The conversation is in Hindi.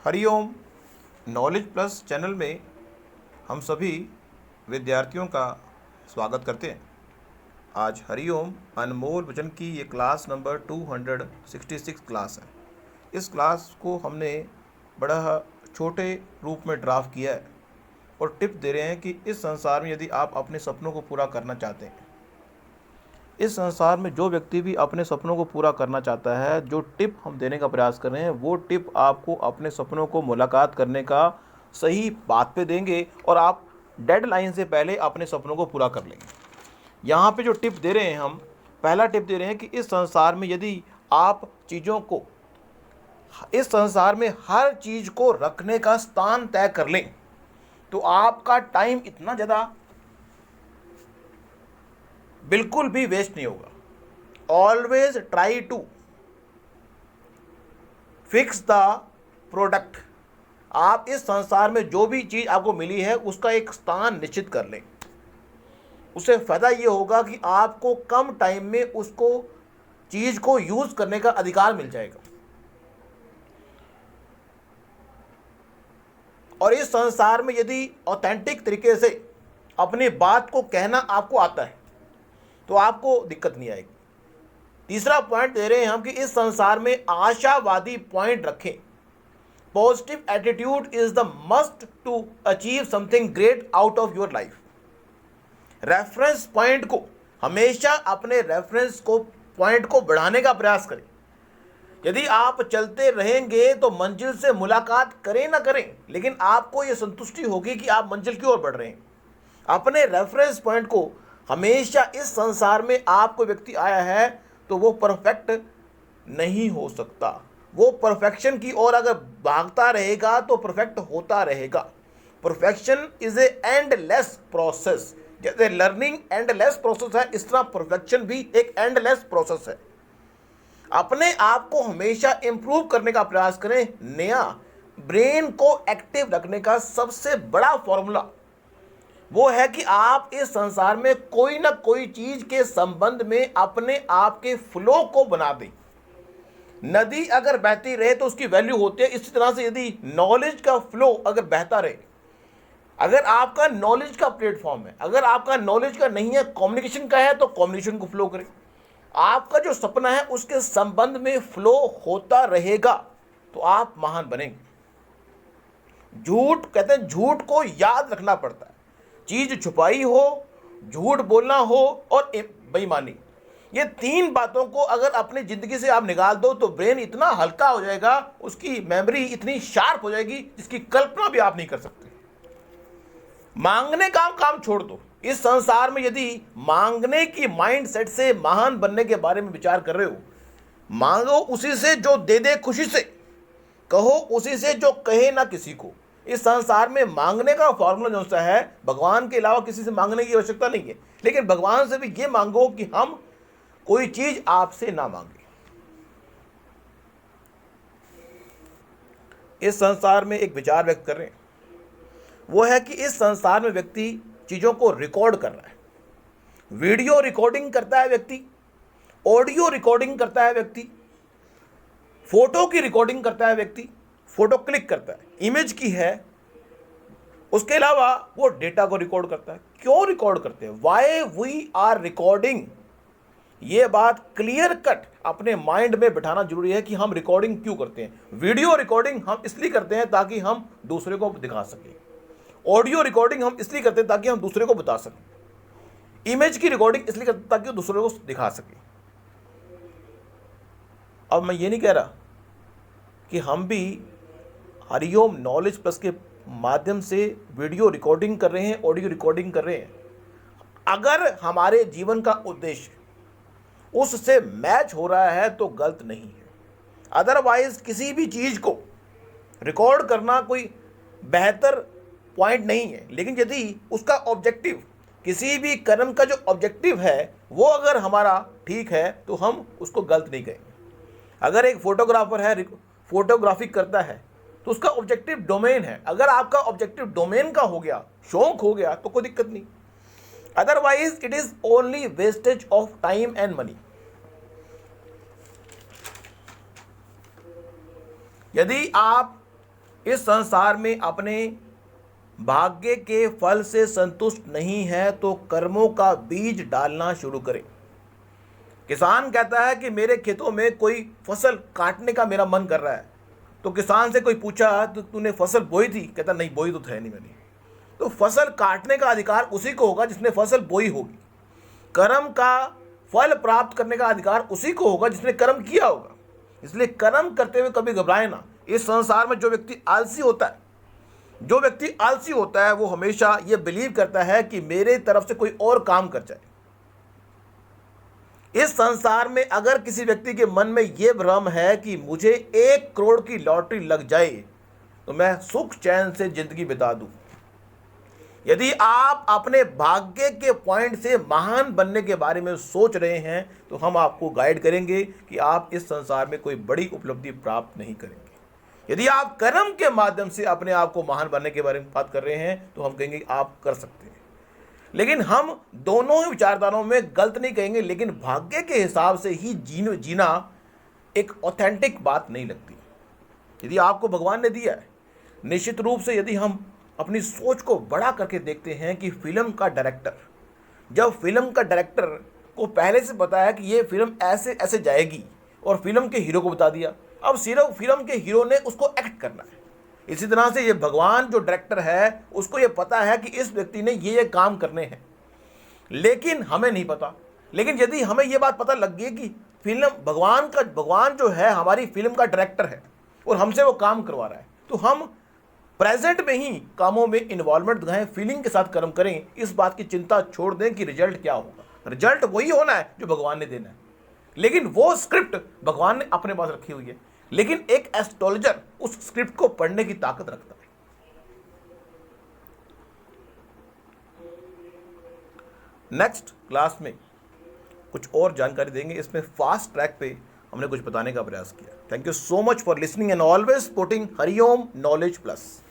हरिओम नॉलेज प्लस चैनल में हम सभी विद्यार्थियों का स्वागत करते हैं। आज हरिओम अनमोल वचन की ये क्लास नंबर 266 क्लास है। इस क्लास को हमने बड़ा छोटे रूप में ड्राफ्ट किया है और टिप दे रहे हैं कि इस संसार में यदि आप अपने सपनों को पूरा करना चाहते हैं, इस संसार में जो व्यक्ति भी अपने सपनों को पूरा करना चाहता है, जो टिप हम देने का प्रयास कर रहे हैं वो टिप आपको अपने सपनों को मुलाकात करने का सही बात पे देंगे और आप डेडलाइन से पहले अपने सपनों को पूरा कर लेंगे। यहाँ पे जो टिप दे रहे हैं हम, पहला टिप दे रहे हैं कि इस संसार में यदि आप चीज़ों को, इस संसार में हर चीज़ को रखने का स्थान तय कर लें तो आपका टाइम इतना ज़्यादा बिल्कुल भी वेस्ट नहीं होगा। Always try to fix the product. आप इस संसार में जो भी चीज़ आपको मिली है उसका एक स्थान निश्चित कर लें। उससे फ़ायदा ये होगा कि आपको कम टाइम में उसको चीज़ को यूज़ करने का अधिकार मिल जाएगा। और इस संसार में यदि ऑथेंटिक तरीके से अपनी बात को कहना आपको आता है तो आपको दिक्कत नहीं आएगी। तीसरा पॉइंट दे रहे हैं हम कि इस संसार में आशावादी पॉइंट रखें। Positive attitude is the must to achieve something great out of your life. Reference point को हमेशा अपने रेफरेंस को पॉइंट को बढ़ाने का प्रयास करें। यदि आप चलते रहेंगे तो मंजिल से मुलाकात करें ना करें, लेकिन आपको यह संतुष्टि होगी कि आप मंजिल की ओर बढ़ रहे हैं। अपने रेफरेंस पॉइंट को हमेशा, इस संसार में आपको व्यक्ति आया है तो वो परफेक्ट नहीं हो सकता। वो परफेक्शन की ओर अगर भागता रहेगा तो परफेक्ट होता रहेगा। Perfection is a endless process. जैसे लर्निंग एंडलेस प्रोसेस है, इस तरह परफेक्शन भी एक एंडलेस प्रोसेस है। अपने आप को हमेशा इंप्रूव करने का प्रयास करें। नया ब्रेन को एक्टिव रखने का सबसे बड़ा फॉर्मूला वो है कि आप इस संसार में कोई ना कोई चीज के संबंध में अपने आप के फ्लो को बना दें। नदी अगर बहती रहे तो उसकी वैल्यू होती है। इसी तरह से यदि नॉलेज का फ्लो अगर बहता रहे, अगर आपका नॉलेज का प्लेटफॉर्म है, अगर आपका नॉलेज का नहीं है, कम्युनिकेशन का है, तो कम्युनिकेशन को फ्लो करें। आपका जो सपना है उसके संबंध में फ्लो होता रहेगा तो आप महान बनेंगे। झूठ, कहते हैं झूठ को याद रखना पड़ता है। चीज छुपाई हो, झूठ बोलना हो और बेईमानी, ये तीन बातों को अगर अपनी जिंदगी से आप निकाल दो तो ब्रेन इतना हल्का हो जाएगा, उसकी मेमोरी इतनी शार्प हो जाएगी जिसकी कल्पना भी आप नहीं कर सकते। मांगने का काम छोड़ दो। इस संसार में यदि मांगने की माइंड सेट से महान बनने के बारे में विचार कर रहे हो, मांगो उसी से जो दे दे खुशी से, कहो उसी से जो कहे ना किसी को। इस संसार में मांगने का फॉर्मूला जो सा है, भगवान के अलावा किसी से मांगने की आवश्यकता नहीं है, लेकिन भगवान से भी ये मांगो कि हम कोई चीज आपसे ना मांगे। इस संसार में एक विचार व्यक्त कर रहे हैं, वो है कि इस संसार में व्यक्ति चीजों को रिकॉर्ड कर रहा है। वीडियो रिकॉर्डिंग करता है व्यक्ति, ऑडियो रिकॉर्डिंग करता है व्यक्ति, फोटो की रिकॉर्डिंग करता है व्यक्ति, फोटो क्लिक करता है, इमेज की है, उसके अलावा वो डेटा को रिकॉर्ड करता है। क्यों रिकॉर्ड करते हैं? वाई वी आर रिकॉर्डिंग, ये बात क्लियर कट अपने माइंड में बिठाना जरूरी है कि हम रिकॉर्डिंग क्यों करते हैं। वीडियो रिकॉर्डिंग हम इसलिए करते हैं ताकि हम दूसरे को दिखा सकें। ऑडियो रिकॉर्डिंग हम इसलिए करते हैं ताकि हम दूसरे को बता सकें। इमेज की रिकॉर्डिंग इसलिए करते हैं ताकि दूसरे को दिखा सकें। अब मैं ये नहीं कह रहा कि हम भी हरिओम नॉलेज प्लस के माध्यम से वीडियो रिकॉर्डिंग कर रहे हैं, ऑडियो रिकॉर्डिंग कर रहे हैं। अगर हमारे जीवन का उद्देश्य उससे मैच हो रहा है तो गलत नहीं है। अदरवाइज किसी भी चीज को रिकॉर्ड करना कोई बेहतर पॉइंट नहीं है, लेकिन यदि उसका ऑब्जेक्टिव, किसी भी कर्म का जो ऑब्जेक्टिव है वो अगर हमारा ठीक है तो हम उसको गलत नहीं कहेंगे। अगर एक फोटोग्राफर है, फोटोग्राफी करता है, तो उसका ऑब्जेक्टिव डोमेन है। अगर आपका ऑब्जेक्टिव डोमेन का हो गया, शौक हो गया, तो कोई दिक्कत नहीं। Otherwise it is only wastage of time and money. यदि आप इस संसार में अपने भाग्य के फल से संतुष्ट नहीं है तो कर्मों का बीज डालना शुरू करें। किसान कहता है कि मेरे खेतों में कोई फसल काटने का मेरा मन कर रहा है, तो किसान से कोई पूछा तो तूने फसल बोई थी? कहता नहीं, बोई तो है नहीं मैंने। तो फसल काटने का अधिकार उसी को होगा जिसने फसल बोई होगी। कर्म का फल प्राप्त करने का अधिकार उसी को होगा जिसने कर्म किया होगा। इसलिए कर्म करते हुए कभी घबराए ना। इस संसार में जो व्यक्ति आलसी होता है वो हमेशा ये बिलीव करता है कि मेरे तरफ से कोई और काम कर जाए। इस संसार में अगर किसी व्यक्ति के मन में यह भ्रम है कि मुझे 1 करोड़ की लॉटरी लग जाए तो मैं सुख चैन से जिंदगी बिता दूं। यदि आप अपने भाग्य के पॉइंट से महान बनने के बारे में सोच रहे हैं तो हम आपको गाइड करेंगे कि आप इस संसार में कोई बड़ी उपलब्धि प्राप्त नहीं करेंगे। यदि आप कर्म के माध्यम से अपने आप को महान बनने के बारे में बात कर रहे हैं तो हम कहेंगे आप कर सकते हैं। लेकिन हम दोनों ही विचारधाराओं में गलत नहीं कहेंगे, लेकिन भाग्य के हिसाब से ही जीना एक ऑथेंटिक बात नहीं लगती। यदि आपको भगवान ने दिया है, निश्चित रूप से यदि हम अपनी सोच को बड़ा करके देखते हैं कि फिल्म का डायरेक्टर को पहले से पता है कि ये फिल्म ऐसे ऐसे जाएगी और फिल्म के हीरो को बता दिया, अब सिर्फ फिल्म के हीरो ने उसको एक्ट करना है। इसी तरह से ये भगवान जो डायरेक्टर है उसको ये पता है कि इस व्यक्ति ने ये काम करने हैं, लेकिन हमें नहीं पता। लेकिन यदि हमें ये बात पता लग गई कि फिल्म भगवान जो है हमारी फिल्म का डायरेक्टर है और हमसे वो काम करवा रहा है, तो हम प्रेजेंट में ही कामों में इन्वॉल्वमेंट दिखाएं, फीलिंग के साथ कर्म करें। इस बात की चिंता छोड़ दें कि रिजल्ट क्या होगा। रिजल्ट वही होना है जो भगवान ने देना है, लेकिन वो स्क्रिप्ट भगवान ने अपने पास रखी हुई है। लेकिन एक एस्ट्रोलॉजर उस स्क्रिप्ट को पढ़ने की ताकत रखता है। नेक्स्ट क्लास में कुछ और जानकारी देंगे। इसमें फास्ट ट्रैक पे हमने कुछ बताने का प्रयास किया। Thank you so much for listening and always supporting Hariom knowledge plus.